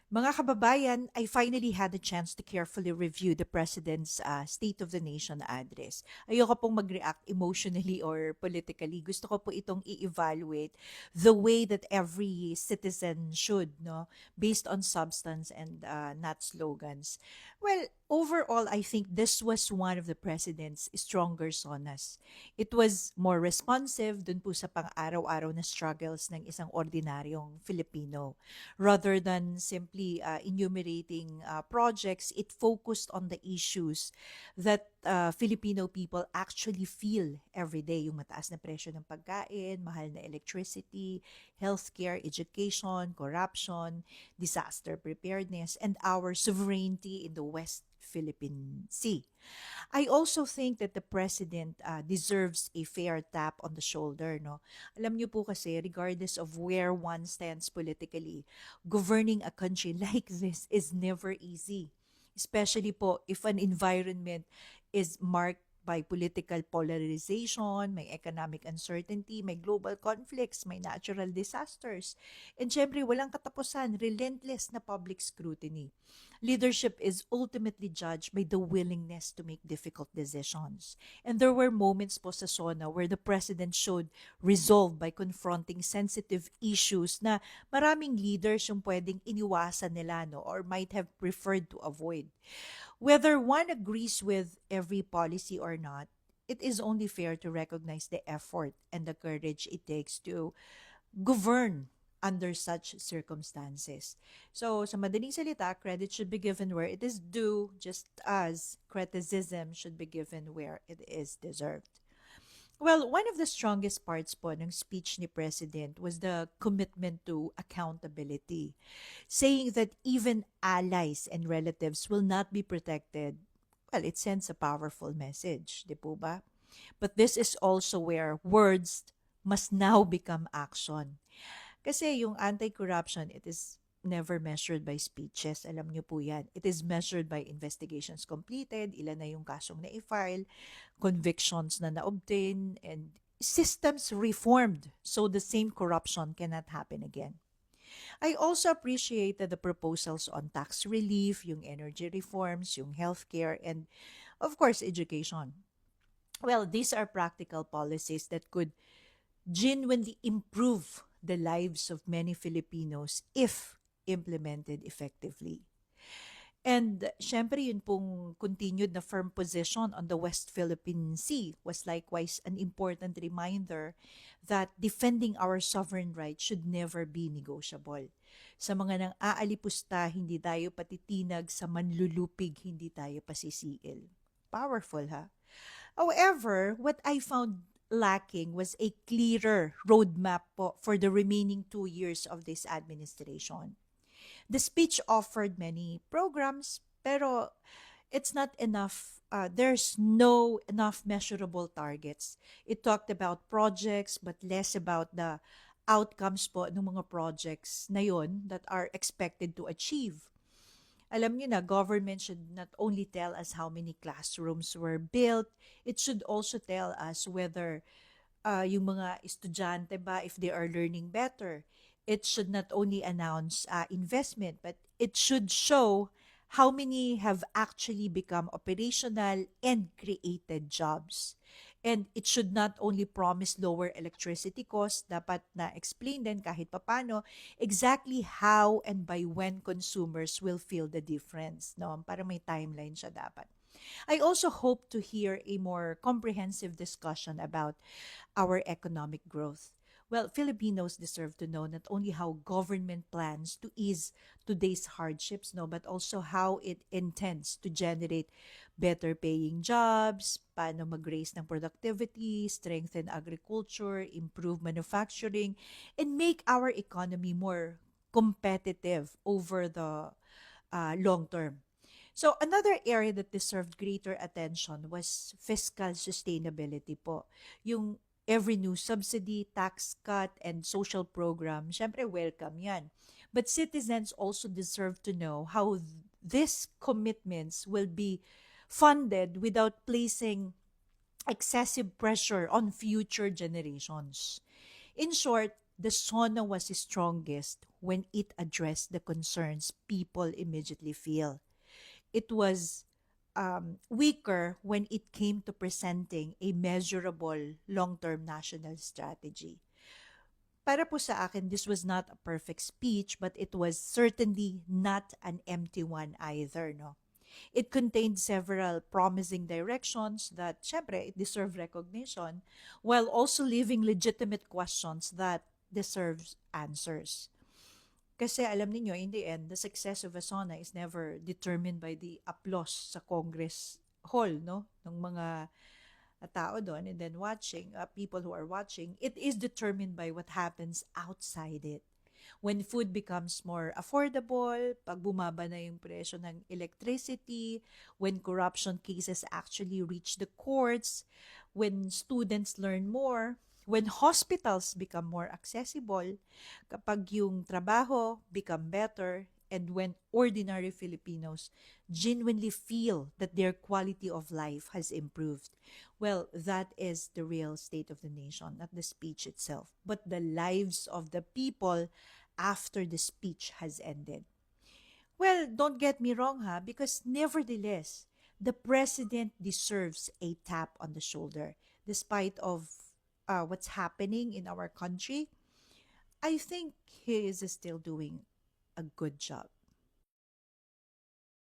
Mga kababayan, I finally had the chance to carefully review the President's State of the Nation address. Ayoko pong mag-react emotionally or politically. Gusto ko po itong i-evaluate the way that every citizen should, no? Based on substance and not slogans. Well, overall, I think this was one of the President's stronger sonas. It was more responsive dun po sa pang-araw-araw na struggles ng isang ordinaryong Filipino. Rather than simply enumerating projects, it focused on the issues that Filipino people actually feel every day. Yung mataas na presyo ng pagkain, mahal na electricity, healthcare, education, corruption, disaster preparedness, and our sovereignty in the West Philippine Sea. I also think that the president deserves a fair tap on the shoulder, no? Alam niyo po kasi, regardless of where one stands politically, governing a country like this is never easy. Especially po if an environment is marked by political polarization, may economic uncertainty, may global conflicts, may natural disasters. And syempre, walang katapusan, relentless na public scrutiny. Leadership is ultimately judged by the willingness to make difficult decisions. And there were moments po sa SONA where the president showed resolve by confronting sensitive issues na maraming leaders yung pwedeng iniwasan nila, no, or might have preferred to avoid. Whether one agrees with every policy or not, it is only fair to recognize the effort and the courage it takes to govern under such circumstances. So, sa madaling salita, credit should be given where it is due, just as criticism should be given where it is deserved. Well, one of the strongest parts po ng speech ni President was the commitment to accountability, saying that even allies and relatives will not be protected. Well, it sends a powerful message, di po ba? But this is also where words must now become action. Kasi yung anti-corruption, it is never measured by speeches. Alam niyo po yan. It is measured by investigations completed, ilan na yung kasong na-file, convictions na na-obtain, and systems reformed so the same corruption cannot happen again. I also appreciated the proposals on tax relief, yung energy reforms, yung healthcare, and of course, education. Well, these are practical policies that could genuinely improve the lives of many Filipinos if implemented effectively. And syempre yun pong continued na firm position on the West Philippine Sea was likewise an important reminder that defending our sovereign rights should never be negotiable. Sa mga nang aalipusta, hindi tayo patitinag, sa manlulupig, hindi tayo pasisiil. Powerful, ha? However, what I found lacking was a clearer roadmap po for the remaining 2 years of this administration. The speech offered many programs, pero it's not enough. There's no enough measurable targets. It talked about projects, but less about the outcomes po ng mga projects na yon that are expected to achieve. Alam niyo na, government should not only tell us how many classrooms were built, it should also tell us whether yung mga estudyante ba, if they are learning better. It should not only announce investment, but it should show how many have actually become operational and created jobs. And it should not only promise lower electricity costs, dapat na-explain din kahit papano exactly how and by when consumers will feel the difference. No? Para may timeline siya dapat. I also hope to hear a more comprehensive discussion about our economic growth. Well, Filipinos deserve to know not only how government plans to ease today's hardships, no, but also how it intends to generate better paying jobs, paano mag-raise ng productivity, strengthen agriculture, improve manufacturing, and make our economy more competitive over the long term. So another area that deserved greater attention was fiscal sustainability po. Yung every new subsidy, tax cut, and social program, syempre welcome yan. But citizens also deserve to know how these commitments will be funded without placing excessive pressure on future generations. In short, the SONA was strongest when it addressed the concerns people immediately feel. It was weaker when it came to presenting a measurable long-term national strategy. Para po sa akin, this was not a perfect speech, but it was certainly not an empty one either, no? It contained several promising directions that, syempre, it deserve recognition, while also leaving legitimate questions that deserves answers. Kasi alam niyo in the end, the success of a SONA is never determined by the applause sa Congress Hall, no? Ng mga tao doon and then watching, people who are watching, it is determined by what happens outside it. When food becomes more affordable, pag bumaba na yung presyo ng electricity, when corruption cases actually reach the courts, when students learn more, when hospitals become more accessible, kapag yung trabaho become better, and when ordinary Filipinos genuinely feel that their quality of life has improved. Well, that is the real state of the nation, not the speech itself, but the lives of the people after the speech has ended. Well, don't get me wrong, ha, because nevertheless, the president deserves a tap on the shoulder. Despite of what's happening in our country, I think he is still doing a good job.